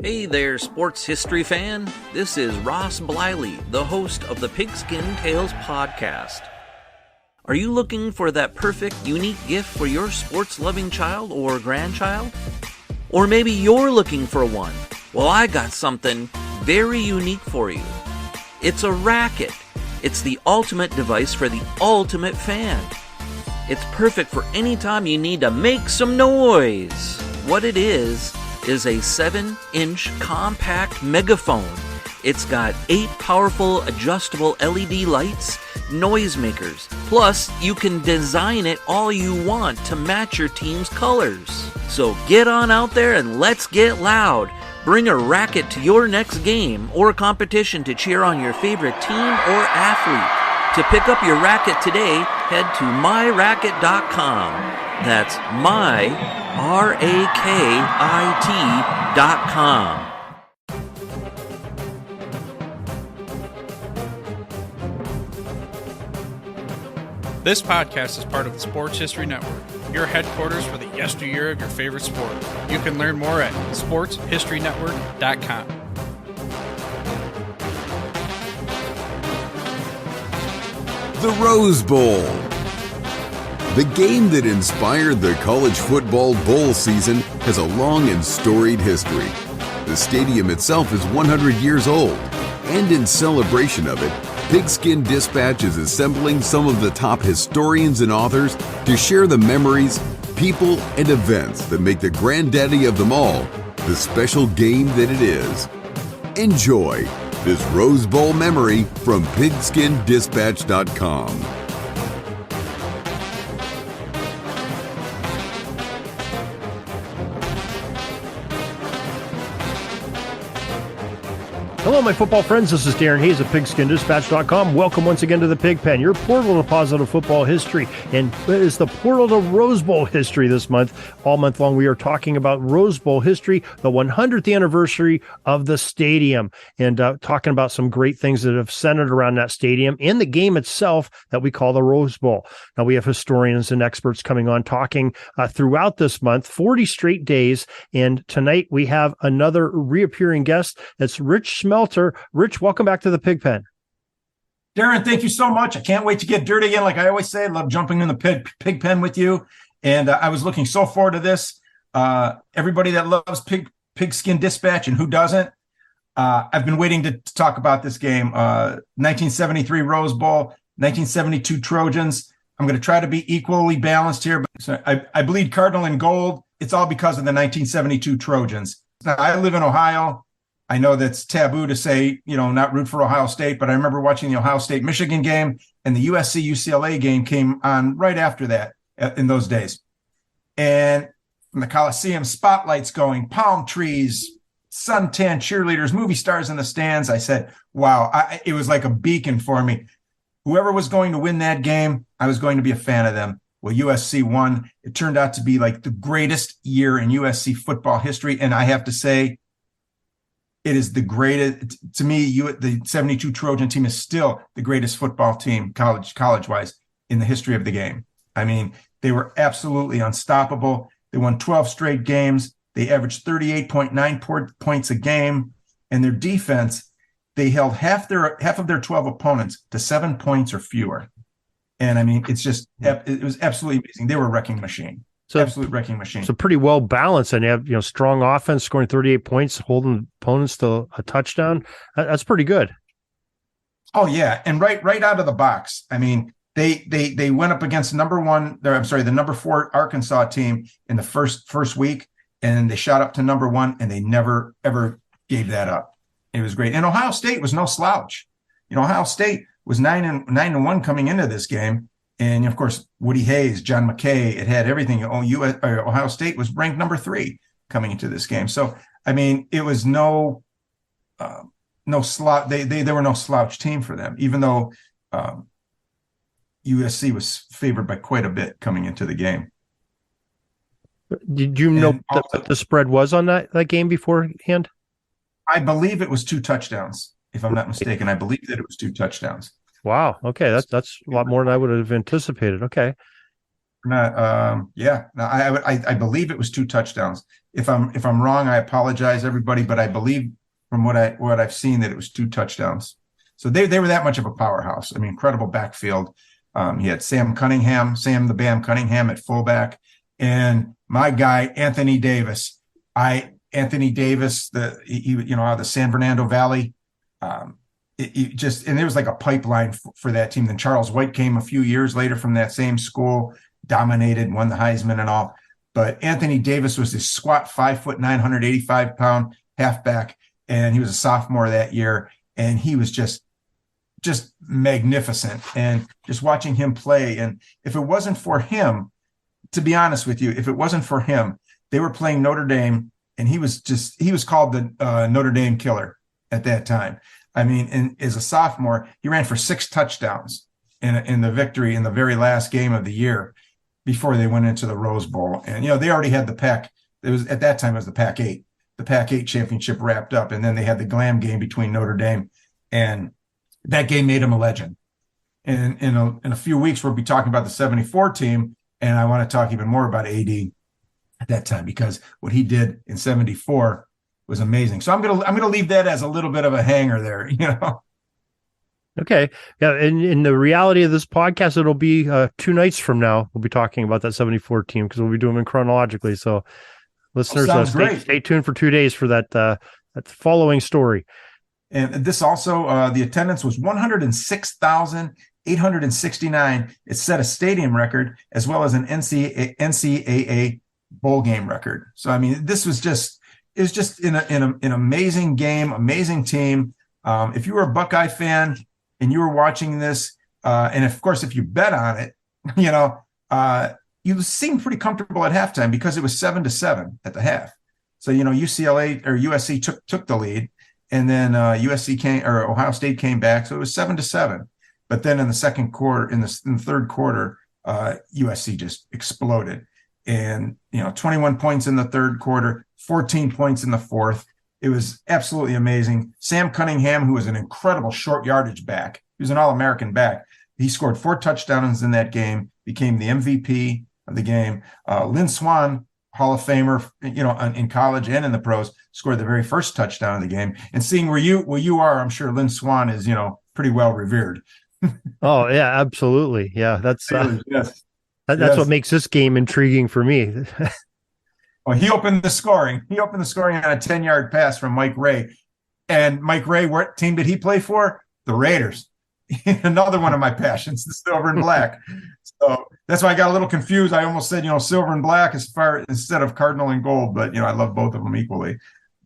Hey there, sports history fan. This is Ross Bliley, the host of the Pigskin Tales podcast. Are you looking for that perfect, unique gift for your sports-loving child or grandchild? Or maybe you're looking for one. Well, I got something very unique for you. It's a racket. It's the ultimate device for the ultimate fan. It's perfect for any time you need to make some noise. What it is a 7-inch compact megaphone. It's got 8 powerful adjustable LED lights, noisemakers. Plus, you can design it all you want to match your team's colors. So get on out there and let's get loud. Bring a racket to your next game or competition to cheer on your favorite team or athlete. To pick up your racket today, head to myracket.com. That's myrakit.com. This podcast is part of the Sports History Network, your headquarters for the yesteryear of your favorite sport. You can learn more at sportshistorynetwork.com. The Rose Bowl. The game that inspired the college football bowl season has a long and storied history. The stadium itself is 100 years old, and in celebration of it, Pigskin Dispatch is assembling some of the top historians and authors to share the memories, people, and events that make the granddaddy of them all the special game that it is. Enjoy this Rose Bowl memory from pigskindispatch.com. Hello, my football friends. This is Darren Hayes of PigskinDispatch.com. Welcome once again to the Pigpen, your portal to positive football history. And it is the portal to Rose Bowl history this month. All month long, we are talking about Rose Bowl history, the 100th anniversary of the stadium, and talking about some great things that have centered around that stadium and the game itself that we call the Rose Bowl. Now, we have historians and experts coming on talking throughout this month, 40 straight days. And tonight, we have another reappearing guest. It's Rich Smelter. Rich, welcome back to the Pigpen. Darren, thank you so much. I can't wait to get dirty again. Like I always say, I love jumping in the pig pen with you. And I was looking so forward to this. Everybody that loves Pigskin Dispatch and who doesn't, I've been waiting to talk about this game. 1973 Rose Bowl, 1972 Trojans. I'm going to try to be equally balanced here. But I bleed cardinal in gold. It's all because of the 1972 Trojans. Now, I live in Ohio. I know that's taboo to say, not root for Ohio State, but I remember watching the Ohio State-Michigan game, and the USC-UCLA game came on right after that in those days. And from the Coliseum, spotlights going, palm trees, suntan cheerleaders, movie stars in the stands. I said, wow, it was like a beacon for me. Whoever was going to win that game, I was going to be a fan of them. Well, USC won. It turned out to be like the greatest year in USC football history, and I have to say, it is the greatest, to me, the 72 Trojan team is still the greatest football team, college-wise, in the history of the game. I mean, they were absolutely unstoppable. They won 12 straight games. They averaged 38.9 points a game. And their defense, they held half of their 12 opponents to 7 points or fewer. And, I mean, it was absolutely amazing. They were a wrecking machine. Absolute wrecking machine. So pretty well balanced, and you have strong offense, scoring 38 points, holding opponents to a touchdown. That's pretty good. Oh yeah, and right out of the box. I mean, they went up against the number 4 Arkansas team in the first week, and they shot up to number 1, and they never ever gave that up. It was great, and Ohio State was no slouch. Ohio State was 9-1 coming into this game. And, of course, Woody Hayes, John McKay, it had everything. Ohio State was ranked number 3 coming into this game. So, I mean, it was no slouch. They were no slouch team for them, even though USC was favored by quite a bit coming into the game. Did you know what the spread was on that game beforehand? I believe it was 2 touchdowns, if I'm not mistaken. I believe that it was 2 touchdowns. Wow. Okay, that's a lot more than I would have anticipated. Okay. I believe it was 2 touchdowns. If I'm wrong, I apologize, everybody, but I believe from what I've seen that it was 2 touchdowns. So they were that much of a powerhouse. I mean, incredible backfield. He had Sam the Bam Cunningham at fullback, and my guy Anthony Davis. Anthony Davis, out of the San Fernando Valley. And there was like a pipeline for that team. Then Charles White came a few years later from that same school, dominated, won the Heisman and all. But Anthony Davis was this squat 5'9", 185-pound halfback, and he was a sophomore that year, and he was just magnificent. And just watching him play, and if it wasn't for him, to be honest with you, if it wasn't for him, they were playing Notre Dame, and he was called the Notre Dame killer at that time. I mean, and as a sophomore, he ran for 6 touchdowns in the victory in the very last game of the year before they went into the Rose Bowl. And, they already had the Pac. At that time, it was the Pac-8. The Pac-8 championship wrapped up, and then they had the Glam game between Notre Dame, and that game made him a legend. And in a few weeks, we'll be talking about the 74 team, and I want to talk even more about AD at that time, because what he did in 74 was amazing. So I'm gonna leave that as a little bit of a hanger there, Okay. Yeah. And in the reality of this podcast, it'll be 2 nights from now. We'll be talking about that 74 team because we'll be doing them chronologically. So listeners, stay tuned for 2 days for that following story. And this also, the attendance was 106,869. It set a stadium record as well as an NCAA bowl game record. So, I mean, it was just an amazing game, amazing team. If you were a Buckeye fan and you were watching this, and of course, if you bet on it, you seemed pretty comfortable at halftime because it was 7-7 at the half. So, UCLA or USC took the lead, and then Ohio State came back. So it was 7-7. But then in the second quarter, in the third quarter, USC just exploded. And, 21 points in the third quarter, 14 points in the fourth. It was absolutely amazing. Sam Cunningham, who was an incredible short yardage back, he was an All-American back. He scored 4 touchdowns in that game, became the MVP of the game. Lynn Swann, Hall of Famer, in college and in the pros, scored the very first touchdown of the game. And seeing where you are, I'm sure Lynn Swann is, pretty well revered. Oh yeah, absolutely. Yeah, that's yes. That's what makes this game intriguing for me. Well, he opened the scoring. He opened the scoring on a 10-yard pass from Mike Ray. And Mike Ray, what team did he play for? The Raiders. Another one of my passions, the silver and black. So that's why I got a little confused. I almost said, silver and black instead of cardinal and gold. But, I love both of them equally.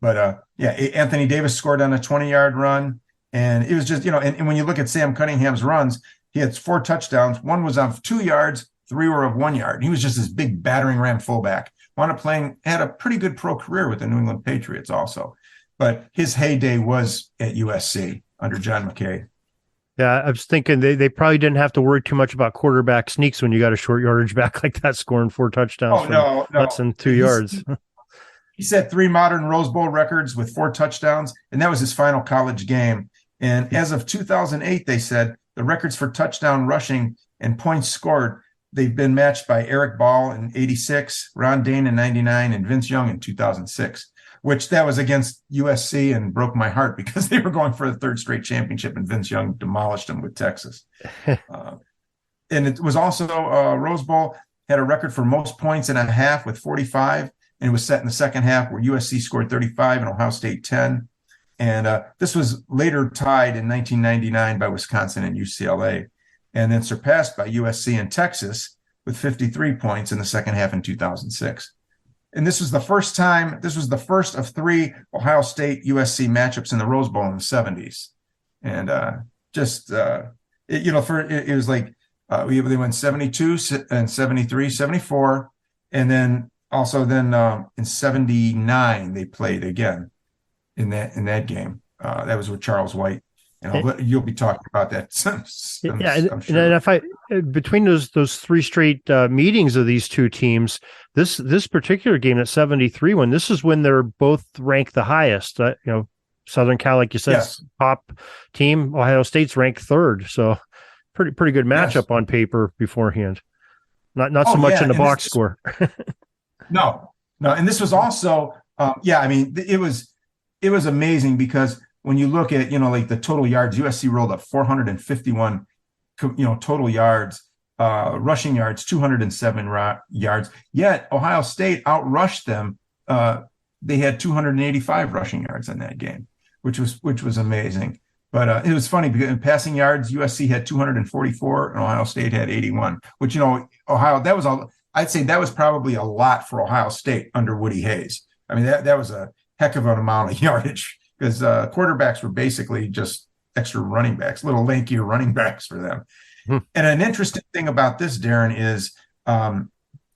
But, Anthony Davis scored on a 20-yard run. And it was just, and when you look at Sam Cunningham's runs, he had 4 touchdowns. 1 was of 2 yards, 3 were of 1 yard. He was just this big battering ram fullback. Had a pretty good pro career with the New England Patriots also. But his heyday was at USC under John McKay. Yeah, I was thinking they probably didn't have to worry too much about quarterback sneaks when you got a short yardage back like that, scoring 4 touchdowns less than 2 yards. He set 3 modern Rose Bowl records with 4 touchdowns, and that was his final college game. And as of 2008, they said the records for touchdown rushing and points scored, they've been matched by Eric Ball in 86, Ron Dane in 99, and Vince Young in 2006, which that was against USC and broke my heart because they were going for a 3rd straight championship and Vince Young demolished them with Texas. And it was also Rose Bowl had a record for most points in a half with 45, and it was set in the second half where USC scored 35 and Ohio State 10. And this was later tied in 1999 by Wisconsin and UCLA, and then surpassed by USC and Texas with 53 points in the second half in 2006. And this was the first of 3 Ohio State USC matchups in the Rose Bowl in the 70s. And it was like they went 72 and 73, 74. And then also in 79, they played again in that game. That was with Charles White. And you'll be talking about that. I'm sure. And if between those 3 straight meetings of these 2 teams, this particular game at 73 one, this is when they're both ranked the highest. Southern Cal, like you said, yes. Top team. Ohio State's ranked 3rd, so pretty good matchup on paper beforehand. Not so much in the box score. No, No, and this was also, I mean, it was amazing because when you look at, like the total yards, USC rolled up 451, total yards, rushing yards, 207 yards. Yet Ohio State outrushed them. They had 285 rushing yards in that game, which was amazing. But it was funny because in passing yards, USC had 244 and Ohio State had 81, which, I'd say that was probably a lot for Ohio State under Woody Hayes. I mean, that was a heck of an amount of yardage because quarterbacks were basically just extra running backs, little lankier running backs for them. And an interesting thing about this, Darren, is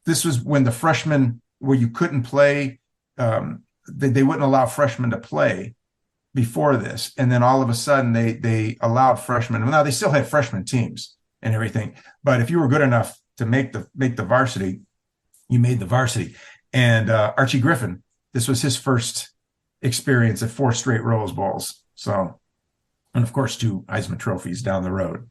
this was when the freshmen, where you couldn't play, they wouldn't allow freshmen to play before this. And then all of a sudden they allowed freshmen. Now they still had freshman teams and everything, but if you were good enough to make the varsity, you made the varsity. And Archie Griffin, this was his first experience at 4 straight Rose Bowls. So, and of course, 2 Heisman trophies down the road.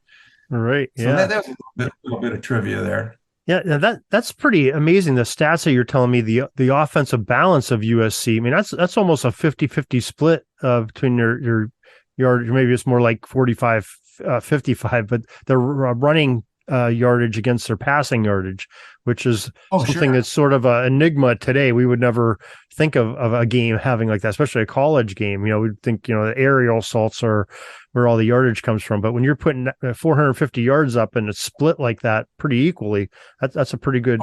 Right. So yeah. that was a little bit of trivia there. Yeah, that's pretty amazing. The stats that you're telling me, the offensive balance of USC. I mean, that's almost a 50-50 split between your yard. Maybe it's more like 45-55, but the running yardage against their passing yardage, which is something that's sort of an enigma today. We would never think of a game having like that, especially a college game. We'd think, the aerial assaults are where all the yardage comes from. But when you're putting 450 yards up and it's split like that pretty equally, that's a pretty good,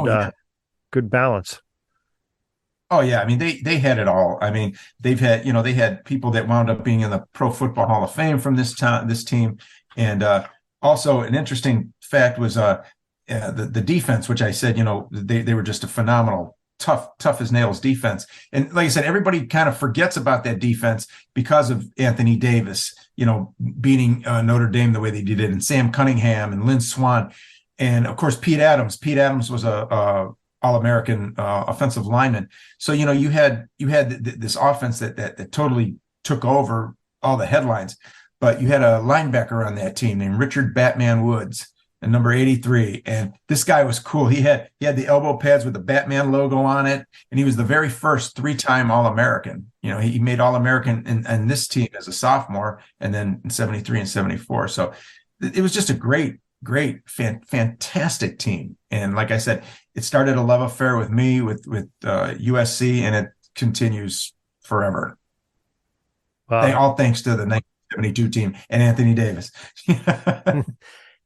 good balance. Oh yeah. I mean, they had it all. I mean, they had people that wound up being in the Pro Football Hall of Fame from this team. And also an interesting fact was the defense, which I said, they were just a phenomenal, tough as nails defense. And like I said, everybody kind of forgets about that defense because of Anthony Davis, beating Notre Dame the way they did it, and Sam Cunningham and Lynn Swann. And of course, Pete Adams. Pete Adams was a All-American offensive lineman. So, you had this offense that totally took over all the headlines. But you had a linebacker on that team named Richard Batman Woods, and number 83. And this guy was cool. He had the elbow pads with the Batman logo on it. And he was the very first 3-time All-American. He made All-American in this team as a sophomore, and then in 73 and 74. So it was just a great, fantastic team. And like I said, it started a love affair with me with USC, and it continues forever. Wow. All thanks to the 1972 team and Anthony Davis.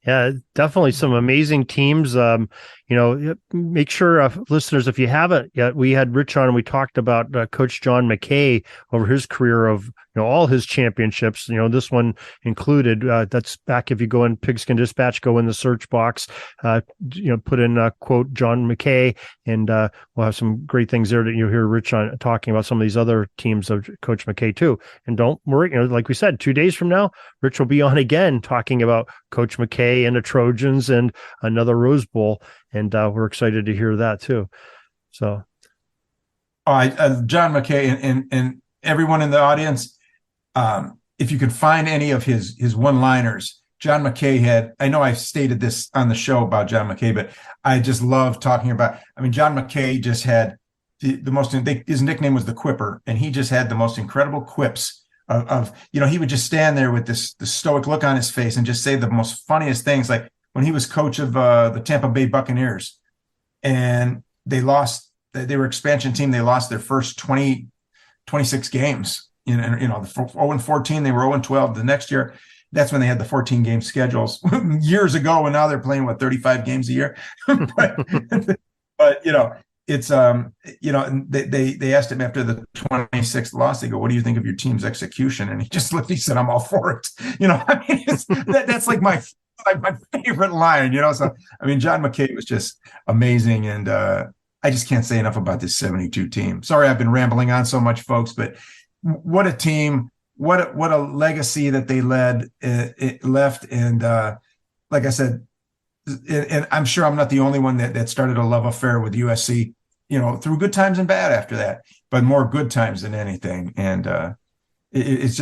Yeah, definitely some amazing teams. Make sure, listeners, if you haven't yet, we had Rich on and we talked about Coach John McKay over his career of all his championships. This one included. That's back if you go in Pigskin Dispatch, go in the search box, put in quote John McKay, and we'll have some great things there that you'll hear Rich on talking about some of these other teams of Coach McKay too. And don't worry, like we said, 2 days from now, Rich will be on again talking about Coach McKay and the Trojans and another Rose Bowl. And we're excited to hear that too. So, John McKay and everyone in the audience, if you could find any of his one-liners, John McKay had. I know I've stated this on the show about John McKay, but I just love talking about. I mean, John McKay just had the most. His nickname was the Quipper, and he just had the most incredible quips. He would just stand there with this stoic look on his face and just say the most funniest things, like when he was coach of the Tampa Bay Buccaneers, and they lost. They were expansion team. They lost their first 26 games. The 0-14, they were 0-12 the next year. That's when they had the 14 game schedules years ago, and now they're playing 35 games a year. but it's they asked him after the 26th loss, they go, "What do you think of your team's execution?" And he just looked. He said, "I'm all for it." That's like my favorite line. So I mean, John McKay was just amazing, and I just can't say enough about this 72 team. Sorry, I've been rambling on so much, folks, but what a team! What a legacy that they left, and like I said, and I'm sure I'm not the only one that started a love affair with USC. Through good times and bad after that, but more good times than anything. And it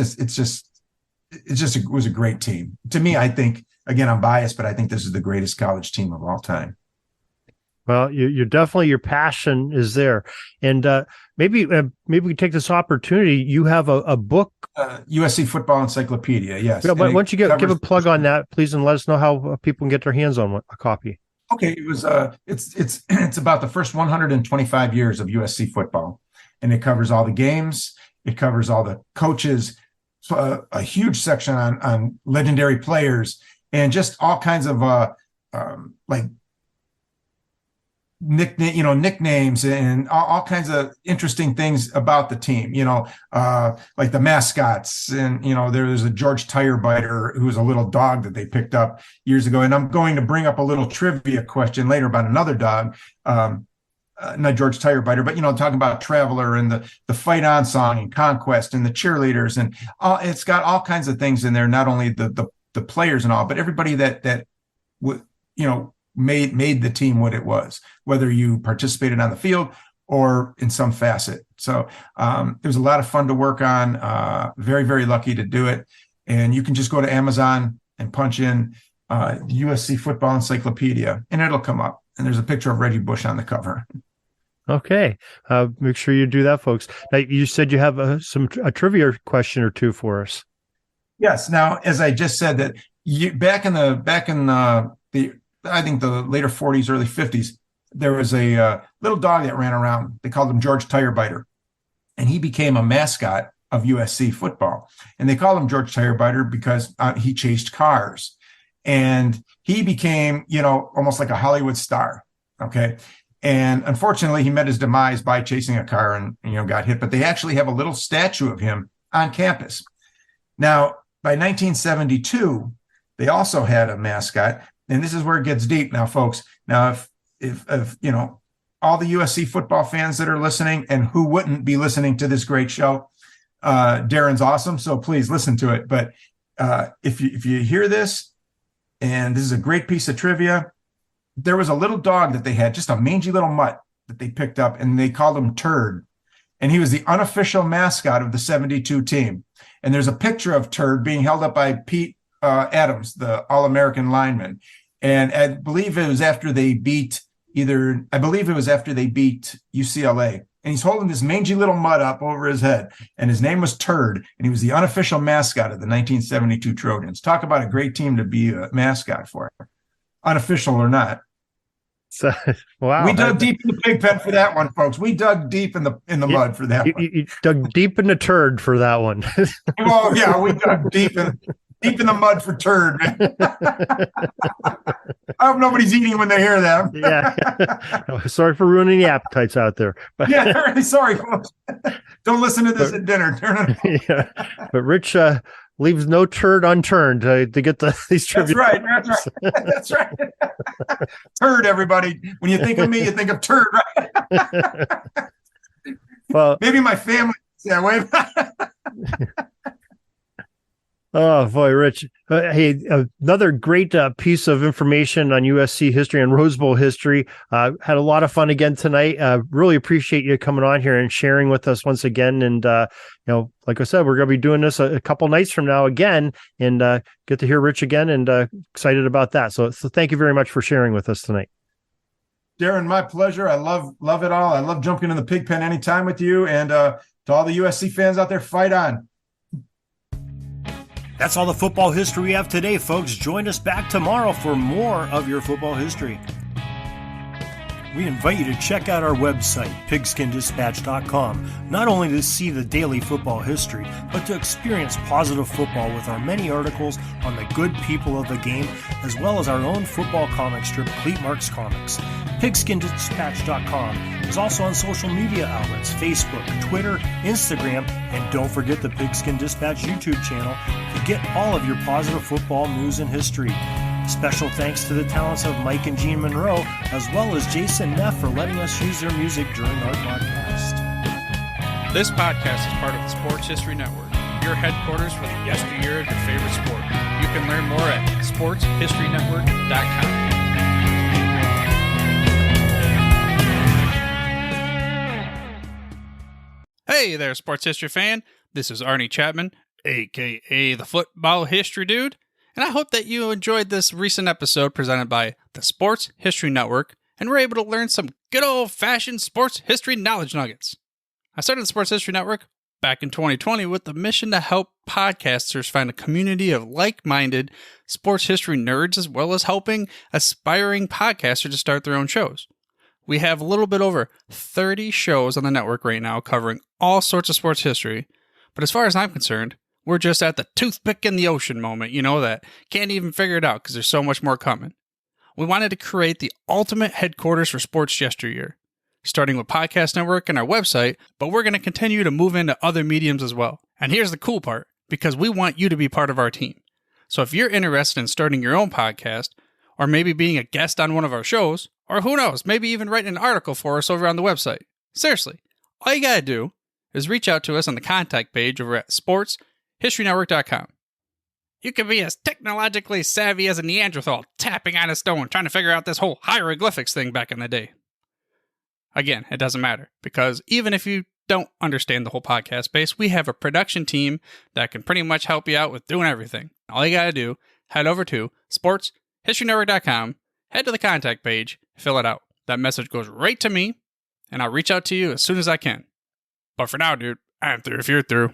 was a great team to me. I think, again, I'm biased, but I think this is the greatest college team of all time. Well, you're definitely, your passion is there. And maybe we take this opportunity. You have a book. USC Football Encyclopedia, yes. Yeah, why don't you give a plug on that, please, and let us know how people can get their hands on a copy. Okay, it was it's about the first 125 years of USC football, and it covers all the games, it covers all the coaches, a huge section on legendary players, and just all kinds of like nicknames and all kinds of interesting things about the team, like the mascots. And, there was a George Tirebiter who was a little dog that they picked up years ago. And I'm going to bring up a little trivia question later about another dog, not George Tirebiter, but, talking about Traveler and the Fight On song and Conquest and the cheerleaders. And it's got all kinds of things in there, not only the players and all, but everybody that made the team what it was, whether you participated on the field or in some facet. So it was a lot of fun to work on. Very, very lucky to do it. And you can just go to Amazon and punch in USC Football Encyclopedia, and it'll come up. And there's a picture of Reggie Bush on the cover. Okay. Make sure you do that, folks. Now, you said you have a trivia question or two for us. Yes. Now, as I just said, that back in the I think the later 40s, early 50s, there was a little dog that ran around. They called him George Tirebiter, and he became a mascot of USC football. And they called him George Tirebiter because he chased cars, and he became, almost like a Hollywood star. Okay. And unfortunately, he met his demise by chasing a car and, got hit. But they actually have a little statue of him on campus. Now, by 1972, they also had a mascot. And this is where it gets deep now, folks. Now, if all the USC football fans that are listening, and who wouldn't be listening to this great show, Darren's awesome, so please listen to it. But if you hear this, and this is a great piece of trivia, there was a little dog that they had, just a mangy little mutt that they picked up, and they called him Turd. And he was the unofficial mascot of the 72 team. And there's a picture of Turd being held up by Pete Adams, the All-American lineman. And I believe it was after they beat UCLA. And he's holding this mangy little mutt up over his head. And his name was Turd. And he was the unofficial mascot of the 1972 Trojans. Talk about a great team to be a mascot for, unofficial or not. So, wow. We dug deep in the pig pen for that one, folks. We dug deep in the mud for that one. You dug deep in the turd for that one. Well, yeah, we dug deep in the mud for Turd, man. I hope nobody's eating when they hear that. Yeah. Sorry for ruining the appetites out there. But, yeah, really sorry, folks. Don't listen to this at dinner. Turn it off. Yeah. But Rich leaves no turd unturned to get these trivia. That's right. Turd, everybody. When you think of me, you think of Turd, right? Well, maybe my family is that way. Oh, boy, Rich. Hey, another great piece of information on USC history and Rose Bowl history. Had a lot of fun again tonight. Really appreciate you coming on here and sharing with us once again. And, like I said, we're going to be doing this a couple nights from now again, and get to hear Rich again, and excited about that. So thank you very much for sharing with us tonight. Darren, my pleasure. I love it all. I love jumping in the pig pen anytime with you. And to all the USC fans out there, fight on. That's all the football history we have today, folks. Join us back tomorrow for more of your football history. We invite you to check out our website, pigskindispatch.com, not only to see the daily football history, but to experience positive football with our many articles on the good people of the game, as well as our own football comic strip, Cleat Marks Comics. Pigskindispatch.com is also on social media outlets, Facebook, Twitter, Instagram, and don't forget the Pigskin Dispatch YouTube channel to get all of your positive football news and history. Special thanks to the talents of Mike and Jean Monroe, as well as Jason Neff for letting us use their music during our podcast. This podcast is part of the Sports History Network, your headquarters for the yesteryear of your favorite sport. You can learn more at sportshistorynetwork.com. Hey there, sports history fan. This is Arnie Chapman, a.k.a. the Football History Dude, and I hope that you enjoyed this recent episode presented by the Sports History Network and we're able to learn some good old-fashioned sports history knowledge nuggets. I started the Sports History Network back in 2020 with the mission to help podcasters find a community of like-minded sports history nerds, as well as helping aspiring podcasters to start their own shows. We have a little bit over 30 shows on the network right now covering all sorts of sports history, but as far as I'm concerned, we're just at the toothpick in the ocean moment, that can't even figure it out because there's so much more coming. We wanted to create the ultimate headquarters for sports yesteryear, starting with Podcast Network and our website, but we're going to continue to move into other mediums as well. And here's the cool part, because we want you to be part of our team. So if you're interested in starting your own podcast, or maybe being a guest on one of our shows, or who knows, maybe even writing an article for us over on the website. Seriously, all you gotta do is reach out to us on the contact page over at sportshistorynetwork.com. You can be as technologically savvy as a Neanderthal tapping on a stone trying to figure out this whole hieroglyphics thing back in the day. Again, it doesn't matter, because even if you don't understand the whole podcast space, we have a production team that can pretty much help you out with doing everything. All you gotta do, head over to sportshistorynetwork.com, head to the contact page, fill it out. That message goes right to me, and I'll reach out to you as soon as I can. But for now, dude, I'm through if you're through.